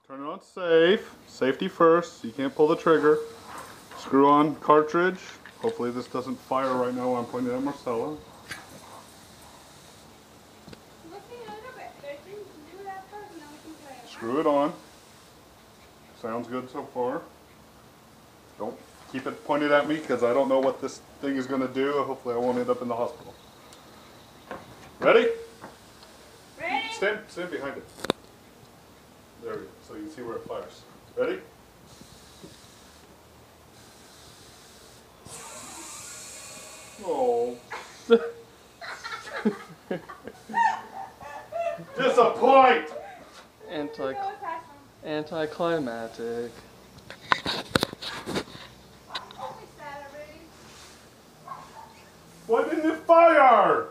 Turn it on safe. Safety first. You can't pull the trigger. Screw on cartridge. Hopefully this doesn't fire right now while I'm pointing at Marcella. Screw it on. Sounds good so far. Don't keep it pointed at me because I don't know what this thing is going to do. Hopefully I won't end up in the hospital. Ready? Ready? Stand behind it. There we go, so you can see where it fires. Ready? Oh. Disappoint! Anticlimactic. Why didn't it fire?